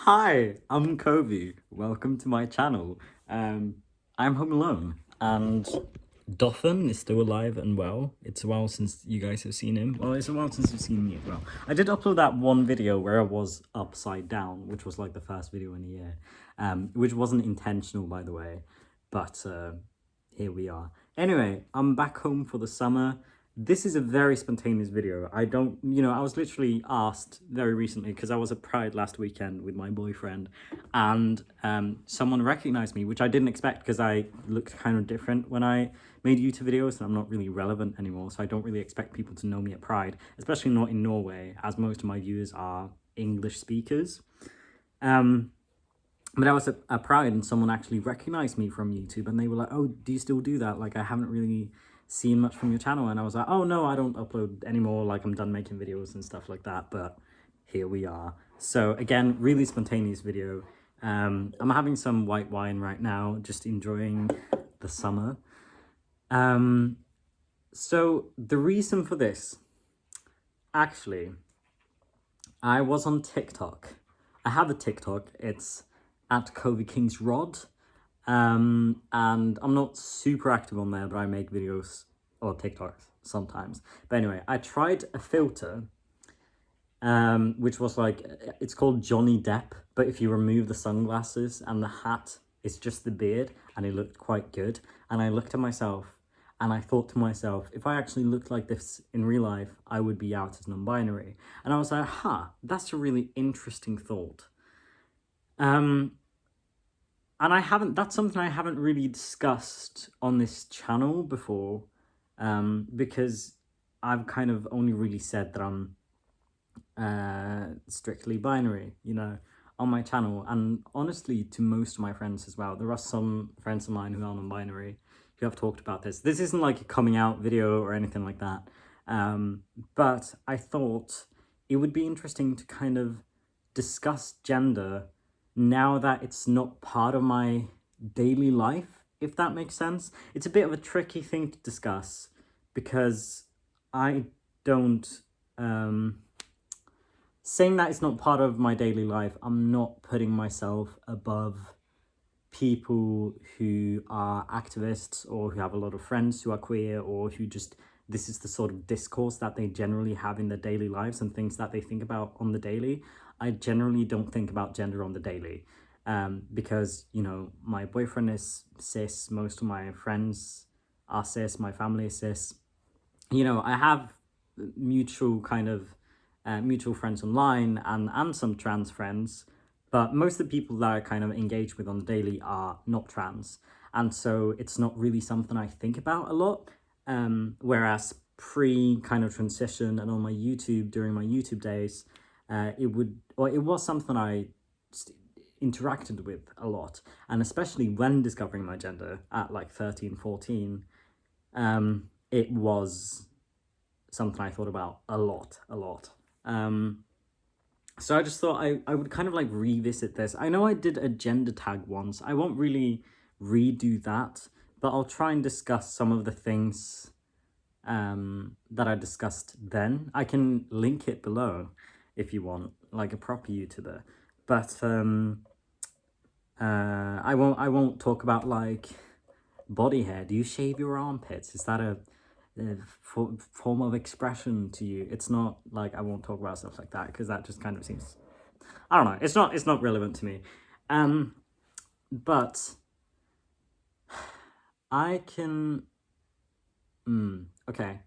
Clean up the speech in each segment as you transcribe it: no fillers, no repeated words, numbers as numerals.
Hi, I'm Kobe. Welcome to my channel. I'm home alone, and Doffen is still alive and well. It's a while since you guys have seen him. Well, it's a while since you've seen me as well. I did upload that one video where I was upside down, which was like the first video in a year, which wasn't intentional, by the way, but here we are. Anyway, I'm back home for the summer. This is a very spontaneous video. I was literally asked very recently because I was at Pride last weekend with my boyfriend, and someone recognized me, which I didn't expect because I looked kind of different when I made YouTube videos, and I'm not really relevant anymore, so I don't really expect people to know me at Pride, especially not in Norway, as most of my viewers are English speakers. But I was at Pride and someone actually recognized me from YouTube, and they were like, "Oh, do you still do that? Like, I haven't really seen much from your channel." And I was like, "Oh no, I don't upload anymore. Like, I'm done making videos and stuff like that." But here we are. So again, really spontaneous video. I'm having some white wine right now, just enjoying the summer. So the reason for this, actually, I was on TikTok. I have a TikTok. It's at Kobe King's Rod. And I'm not super active on there, but I make videos or TikToks sometimes. But anyway, I tried a filter, which was like, it's called Johnny Depp, but if you remove the sunglasses and the hat, it's just the beard, and it looked quite good. And I looked at myself and I thought to myself, if I actually looked like this in real life, I would be out as non-binary. And I was like, that's a really interesting thought. And that's something I haven't really discussed on this channel before, because I've kind of only really said that I'm strictly binary, on my channel. And honestly, to most of my friends as well, there are some friends of mine who are non-binary who have talked about this. This isn't like a coming out video or anything like that, but I thought it would be interesting to kind of discuss gender now that it's not part of my daily life, if that makes sense. It's a bit of a tricky thing to discuss because I don't, saying that it's not part of my daily life, I'm not putting myself above people who are activists or who have a lot of friends who are queer, or who just, this is the sort of discourse that they generally have in their daily lives and things that they think about on the daily. I generally don't think about gender on the daily, because, my boyfriend is cis, most of my friends are cis, my family is cis. I have mutual friends online and some trans friends, but most of the people that I kind of engage with on the daily are not trans. And so it's not really something I think about a lot. Whereas pre kind of transition and on my YouTube, during my YouTube days, it was something I interacted with a lot. And especially when discovering my gender at like 13, 14, it was something I thought about a lot. So I just thought I would kind of like revisit this. I know I did a gender tag once. I won't really redo that, but I'll try and discuss some of the things that I discussed then. I can link it below if you want, like a proper YouTuber. But I won't talk about like body hair. Do you shave your armpits? Is that a form of expression to you? It's not like, I won't talk about stuff like that because that just kind of seems, I don't know, it's not relevant to me. But I can, okay,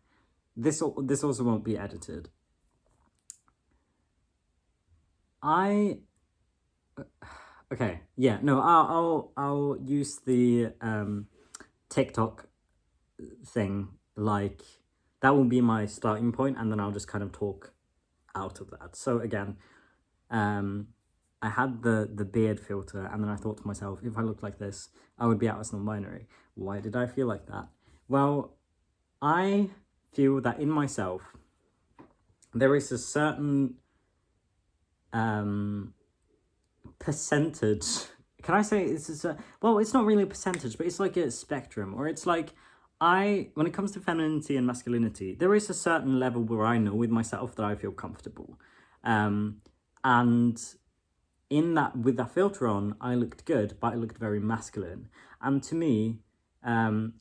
this also won't be edited. Okay, yeah, no, I'll use the TikTok thing, like, that will be my starting point, and then I'll just kind of talk out of that. So again, I had the beard filter, and then I thought to myself, if I looked like this, I would be out as non-binary. Why did I feel like that? Well, I feel that in myself, there is a certain percentage. Can I say it's well, it's not really a percentage, but it's like a spectrum, or it's like, when it comes to femininity and masculinity, there is a certain level where I know with myself that I feel comfortable. And in that, with that filter on, I looked good, but I looked very masculine. And to me,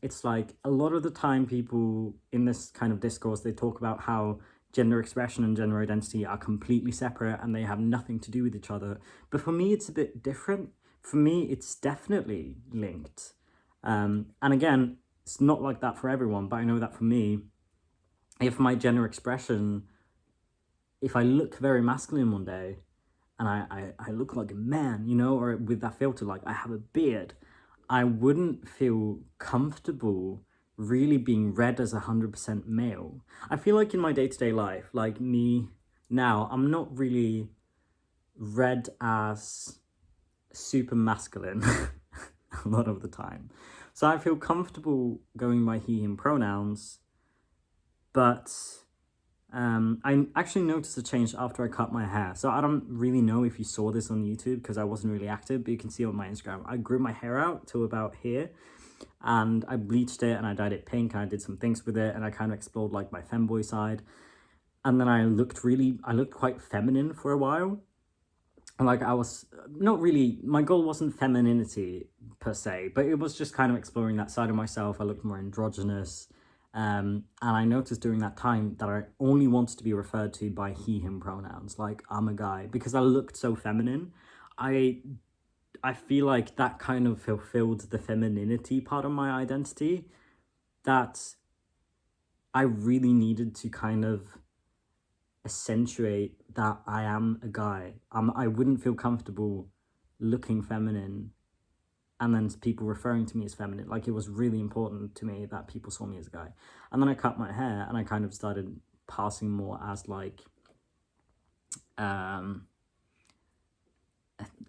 it's like a lot of the time people in this kind of discourse, they talk about how gender expression and gender identity are completely separate and they have nothing to do with each other. But for me, it's a bit different. For me, it's definitely linked. And again, it's not like that for everyone, but I know that for me, if my gender expression, if I look very masculine one day and I look like a man, you know, or with that filter, like I have a beard, I wouldn't feel comfortable really being read as 100% male. I feel like in my day-to-day life, like me now, I'm not really read as super masculine a lot of the time. So I feel comfortable going by he, him pronouns, but I actually noticed a change after I cut my hair. So I don't really know if you saw this on YouTube because I wasn't really active, but you can see on my Instagram, I grew my hair out to about here and I bleached it and I dyed it pink and I did some things with it and I kind of explored like my femboy side. And then I looked quite feminine for a while. Like I was not really, my goal wasn't femininity per se, but it was just kind of exploring that side of myself. I looked more androgynous. And I noticed during that time that I only wanted to be referred to by he, him pronouns, like I'm a guy, because I looked so feminine. I feel like that kind of fulfilled the femininity part of my identity that I really needed to kind of accentuate that I am a guy. I wouldn't feel comfortable looking feminine and then people referring to me as feminine. Like, it was really important to me that people saw me as a guy. And then I cut my hair and I kind of started passing more as like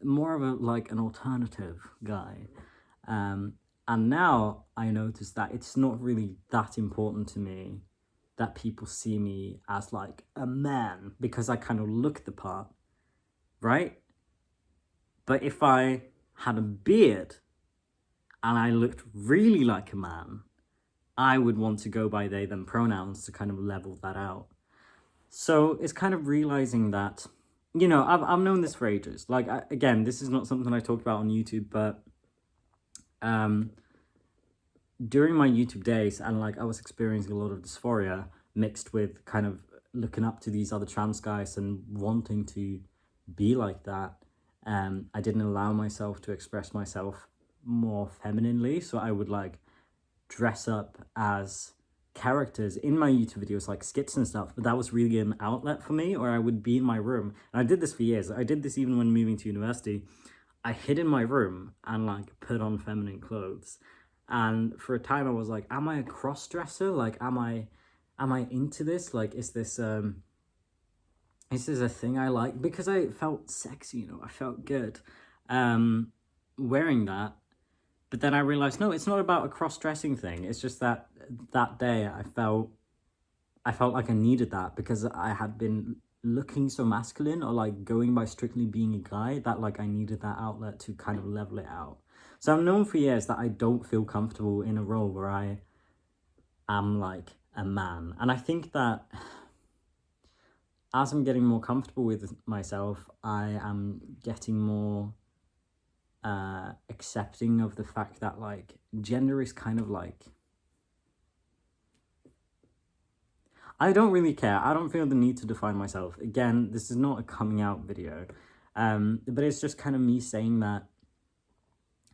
more of a like an alternative guy. And now I notice that it's not really that important to me that people see me as like a man because I kind of look the part, right? But if I had a beard and I looked really like a man, I would want to go by they, them pronouns to kind of level that out. So it's kind of realizing that, you know, I've known this for ages. Like, again, this is not something I talk about on YouTube, but during my YouTube days, and like I was experiencing a lot of dysphoria mixed with kind of looking up to these other trans guys and wanting to be like that. I didn't allow myself to express myself more femininely, so I would like dress up as characters in my YouTube videos, like skits and stuff, but that was really an outlet for me. Or I would be in my room, and I did this for years. I did this even when moving to university. I hid in my room and like put on feminine clothes. And for a time I was like, am I a cross-dresser? Like, am I into this? Like, is this a thing I like? Because I felt sexy, you know, I felt good wearing that. But then I realized, no, it's not about a cross-dressing thing. It's just that day I felt like I needed that because I had been looking so masculine or like going by strictly being a guy that like I needed that outlet to kind of level it out. So I've known for years that I don't feel comfortable in a role where I am like a man. And I think that as I'm getting more comfortable with myself, I am getting more accepting of the fact that like gender is kind of like, I don't really care. I don't feel the need to define myself. Again, this is not a coming out video, but it's just kind of me saying that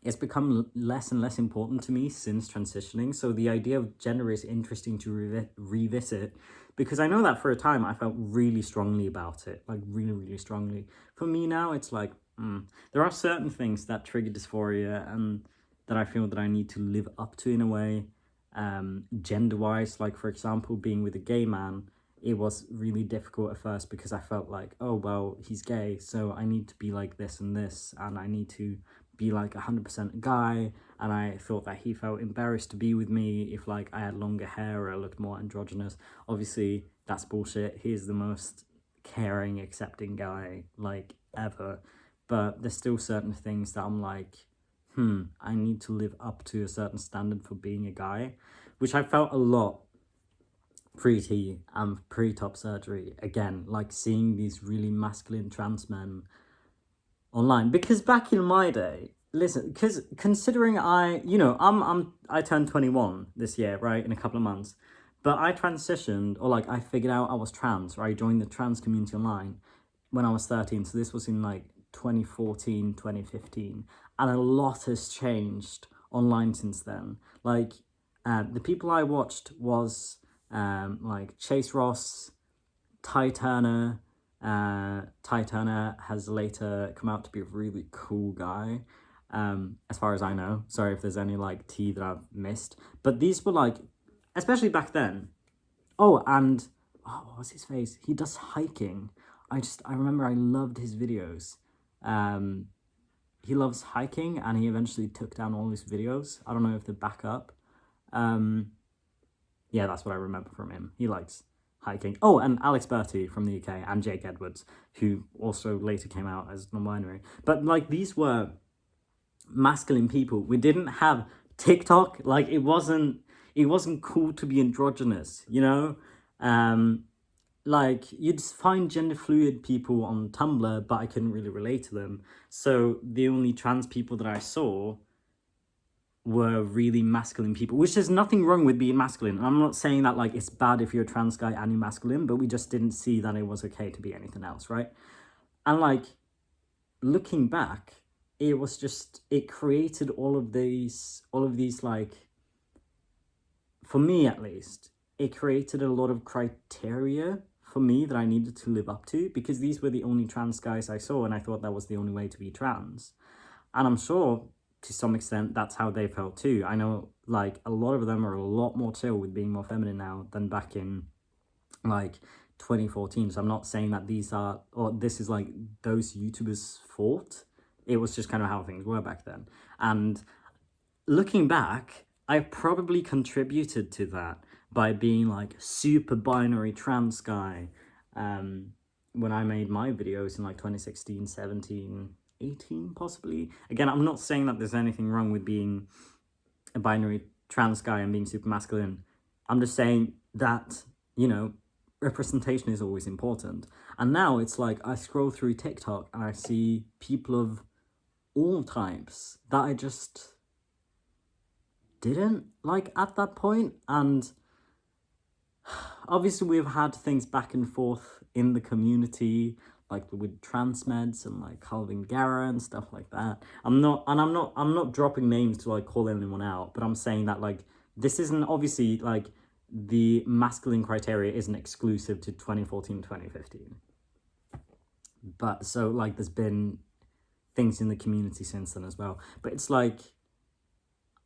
it's become less and less important to me since transitioning. So the idea of gender is interesting to revisit because I know that for a time I felt really strongly about it, like really, really strongly. For me now, it's like, there are certain things that trigger dysphoria and that I feel that I need to live up to in a way. Gender-wise, like for example, being with a gay man, it was really difficult at first because I felt like, oh, well, he's gay, so I need to be like this and this, and I need to be like 100% a guy, and I thought that he felt embarrassed to be with me if like I had longer hair or I looked more androgynous. Obviously, that's bullshit. He's the most caring, accepting guy like ever, but there's still certain things that I'm like, I need to live up to a certain standard for being a guy, which I felt a lot pre-T and pre-top surgery. Again, like seeing these really masculine trans men online. Because back in my day, listen, because considering I turned 21 this year, right, in a couple of months, but I transitioned, or like I figured out I was trans, or I joined the trans community online when I was 13. So this was in like 2014, 2015, and a lot has changed online since then. Like, the people I watched was like Chase Ross, Ty Turner. Ty Turner has later come out to be a really cool guy, as far as I know. Sorry if there's any like tea that I've missed, but these were like, especially back then. Oh, and what was his face? He does hiking. I remember I loved his videos. He loves hiking, and he eventually took down all his videos. I don't know if they're back up. Yeah, that's what I remember from him. He likes hiking. Oh, and Alex Bertie from the UK, and Jake Edwards, who also later came out as non-binary. But like, these were masculine people. We didn't have TikTok. Like, it wasn't cool to be androgynous, you know? Like, you'd find gender fluid people on Tumblr, but I couldn't really relate to them. So the only trans people that I saw were really masculine people, which there's nothing wrong with being masculine. I'm not saying that like it's bad if you're a trans guy and you're masculine, but we just didn't see that it was okay to be anything else, right? And like, looking back, it created all of these like, for me at least, it created a lot of criteria for me that I needed to live up to, because these were the only trans guys I saw, and I thought that was the only way to be trans. And I'm sure to some extent that's how they felt too. I know like a lot of them are a lot more chill with being more feminine now than back in like 2014. So I'm not saying that this is like those YouTubers' fault. It was just kind of how things were back then. And looking back, I probably contributed to that by being like super binary trans guy when I made my videos in like 2016, 17, 18 possibly. Again, I'm not saying that there's anything wrong with being a binary trans guy and being super masculine. I'm just saying that, you know, representation is always important. And now it's like I scroll through TikTok and I see people of all types that I just didn't like at that point. And obviously we've had things back and forth in the community, like with Transmeds and like Calvin Garra and stuff like that. I'm not dropping names to like call anyone out, but I'm saying that like, this isn't obviously like, the masculine criteria isn't exclusive to 2014, 2015. But so like, there's been things in the community since then as well. But it's like,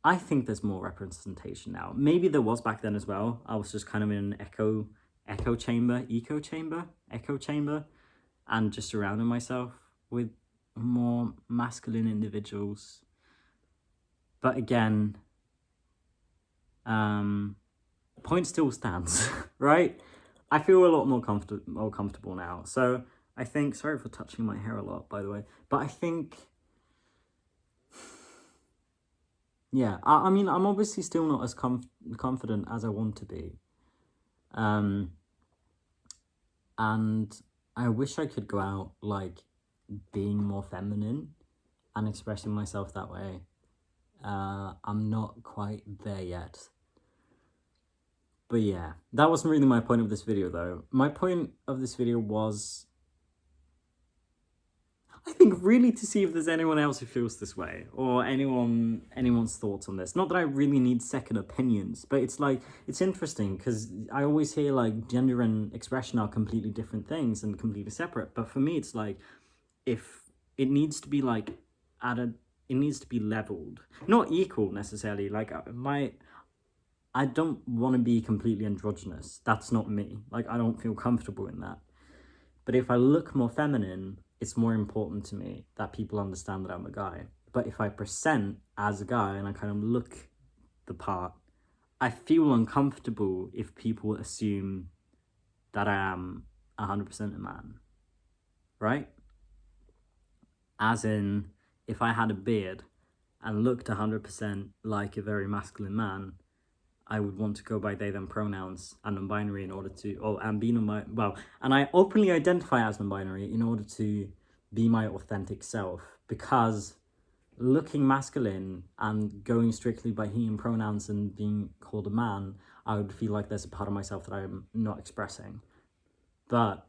I think there's more representation now. Maybe there was back then as well. I was just kind of in an echo chamber, and just surrounding myself with more masculine individuals. But again, point still stands, right? I feel a lot more comfortable now. So I think, sorry for touching my hair a lot, by the way, but I think, yeah, I mean, I'm obviously still not as confident as I want to be. And I wish I could go out, like, being more feminine and expressing myself that way. I'm not quite there yet. But yeah, that wasn't really my point of this video, though. My point of this video was, I think, really to see if there's anyone else who feels this way, or anyone's thoughts on this. Not that I really need second opinions, but it's like, it's interesting because I always hear like gender and expression are completely different things and completely separate. But for me, it's like, if it needs to be like it needs to be leveled, not equal necessarily. Like I don't want to be completely androgynous. That's not me. Like, I don't feel comfortable in that. But if I look more feminine, it's more important to me that people understand that I'm a guy. But if I present as a guy and I kind of look the part, I feel uncomfortable if people assume that I am 100% a man, right? As in, if I had a beard and looked 100% like a very masculine man, I would want to go by they, them pronouns and non-binary in order to, and be non-binary, well, and I openly identify as non-binary in order to be my authentic self, because looking masculine and going strictly by he and pronouns and being called a man, I would feel like there's a part of myself that I'm not expressing. But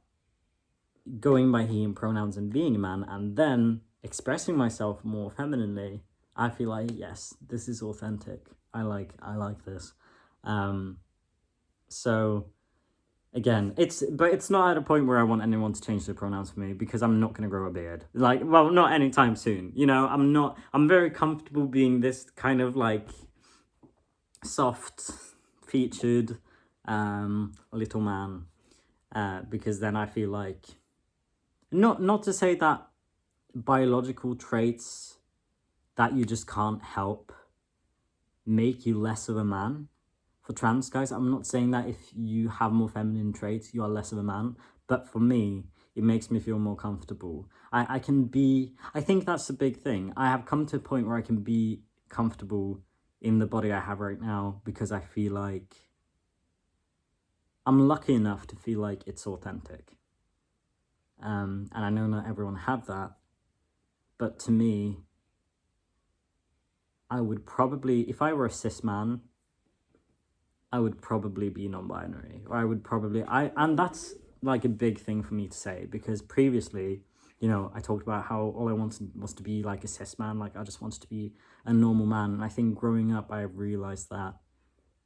going by he and pronouns and being a man and then expressing myself more femininely, I feel like, yes, this is authentic. I like this. So again, it's not at a point where I want anyone to change their pronouns for me, because I'm not going to grow a beard. Like, well, not anytime soon. You know, I'm very comfortable being this kind of like soft featured little man, because then I feel like, not to say that biological traits that you just can't help make you less of a man. For trans guys, I'm not saying that if you have more feminine traits, you are less of a man. But for me, it makes me feel more comfortable. I think that's the big thing. I have come to a point where I can be comfortable in the body I have right now, because I feel like I'm lucky enough to feel like it's authentic. And I know not everyone have that, but to me, I would probably, if I were a cis man, I would probably be non-binary, or and that's like a big thing for me to say, because previously, you know, I talked about how all I wanted was to be like a cis man, like I just wanted to be a normal man, and I think growing up I realized that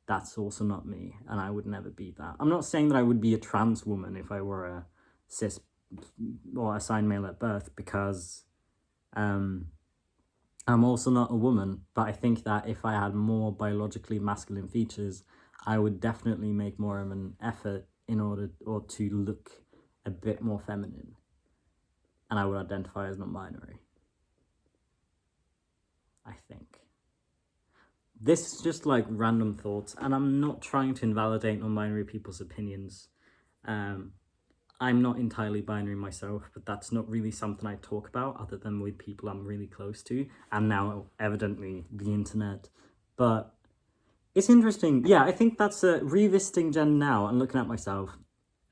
that's also not me, and I would never be that. I'm not saying that I would be a trans woman if I were a cis or assigned male at birth, because I'm also not a woman, but I think that if I had more biologically masculine features, I would definitely make more of an effort in order to look a bit more feminine, and I would identify as non-binary, I think. This is just like random thoughts, and I'm not trying to invalidate non-binary people's opinions. I'm not entirely binary myself, but that's not really something I talk about other than with people I'm really close to, and now evidently the internet. But it's interesting. Yeah, I think that's revisiting Jen now and looking at myself,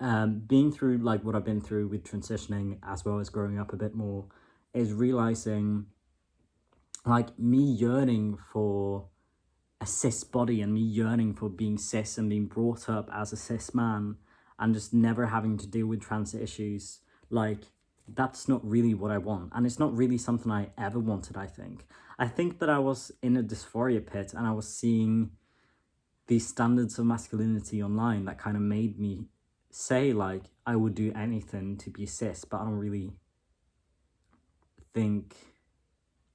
being through like what I've been through with transitioning as well as growing up a bit more, is realizing like me yearning for a cis body and me yearning for being cis and being brought up as a cis man and just never having to deal with trans issues. Like, that's not really what I want, and it's not really something I ever wanted. I think that I was in a dysphoria pit, and I was seeing these standards of masculinity online that kind of made me say like I would do anything to be cis, but I don't really think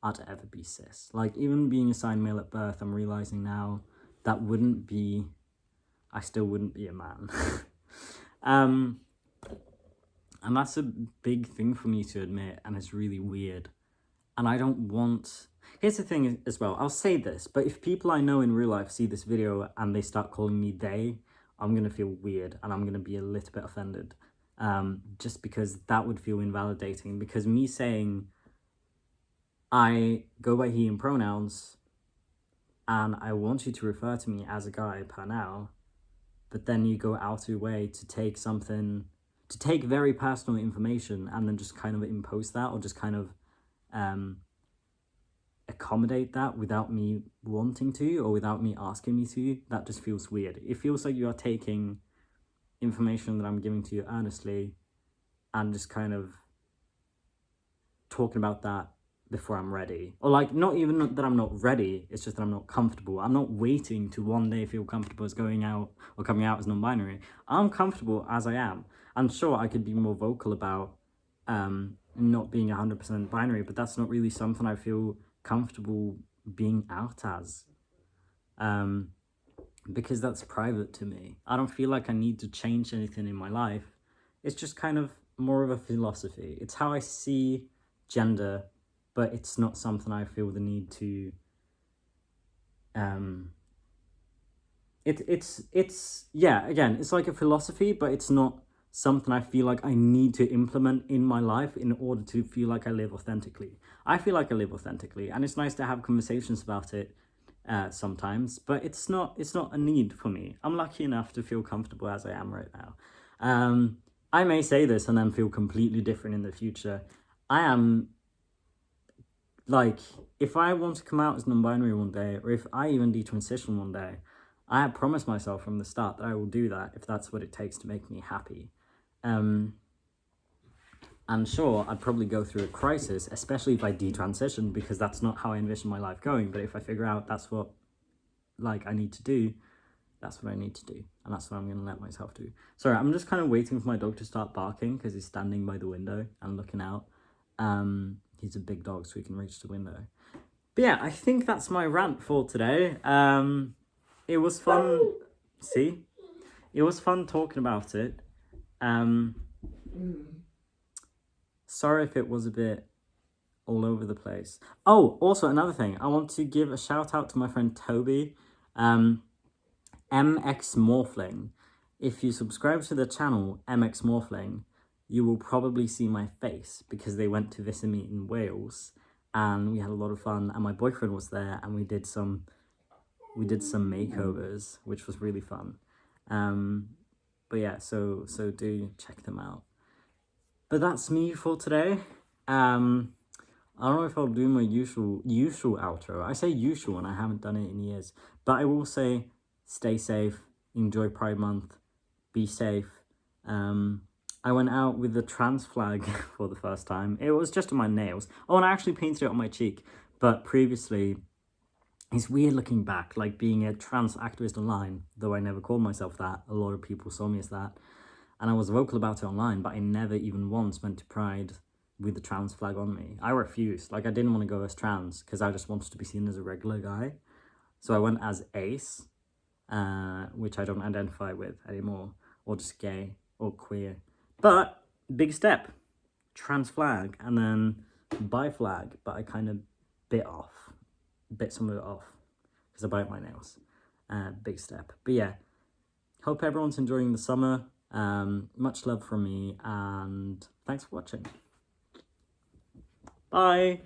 I'd ever be cis. Like, even being assigned male at birth, I'm realizing now that I still wouldn't be a man. And that's a big thing for me to admit, and it's really weird. And I don't want... Here's the thing as well, I'll say this, but if people I know in real life see this video and they start calling me they, I'm going to feel weird, and I'm going to be a little bit offended. Just because that would feel invalidating, because me saying I go by he and pronouns, and I want you to refer to me as a guy per now, but then you go out of your way to take very personal information and then just kind of impose that, or just kind of accommodate that without me wanting to, or without me asking me to. That just feels weird. It feels like you are taking information that I'm giving to you earnestly and just kind of talking about that before I'm ready. Or like, not even that I'm not ready, it's just that I'm not comfortable. I'm not waiting to one day feel comfortable as going out or coming out as non-binary. I'm comfortable as I am. And sure, I could be more vocal about not being 100% binary, but that's not really something I feel comfortable being out as. Because that's private to me. I don't feel like I need to change anything in my life. It's just kind of more of a philosophy. It's how I see gender, but it's not something I feel the need to... Yeah, again, it's like a philosophy, but it's not something I feel like I need to implement in my life in order to feel like I live authentically. I feel like I live authentically, and it's nice to have conversations about it sometimes, but it's not a need for me. I'm lucky enough to feel comfortable as I am right now. I may say this and then feel completely different in the future. I am, like, if I want to come out as non-binary one day, or if I even detransition one day, I have promised myself from the start that I will do that if that's what it takes to make me happy. And sure, I'd probably go through a crisis, especially if I detransition, because that's not how I envision my life going. But if I figure out that's what, like, I need to do, that's what I need to do. And that's what I'm going to let myself do. Sorry, I'm just kind of waiting for my dog to start barking because he's standing by the window and looking out. He's a big dog, so he can reach the window. But yeah, I think that's my rant for today. It was fun. See? It was fun talking about it. Sorry if it was a bit all over the place. Oh, also another thing. I want to give a shout out to my friend Toby. MX Morphling. If you subscribe to the channel MX Morphling, you will probably see my face because they went to Visimmeet in Wales and we had a lot of fun, and my boyfriend was there and we did some makeovers, which was really fun. But yeah, so do check them out. But that's me for today. I don't know if I'll do my usual outro. I say usual and I haven't done it in years. But I will say, stay safe, enjoy Pride Month, be safe. I went out with the trans flag for the first time. It was just on my nails. Oh, and I actually painted it on my cheek. But previously, it's weird looking back, like being a trans activist online, though I never called myself that. A lot of people saw me as that. And I was vocal about it online, but I never even once went to Pride with the trans flag on me. I refused. Like, I didn't want to go as trans because I just wanted to be seen as a regular guy. So I went as ace, which I don't identify with anymore, or just gay or queer. But big step, trans flag, and then bi flag, but I kind of bit some of it off because I bite my nails. Big step. But yeah, hope everyone's enjoying the summer. Much love from me, and thanks for watching. Bye.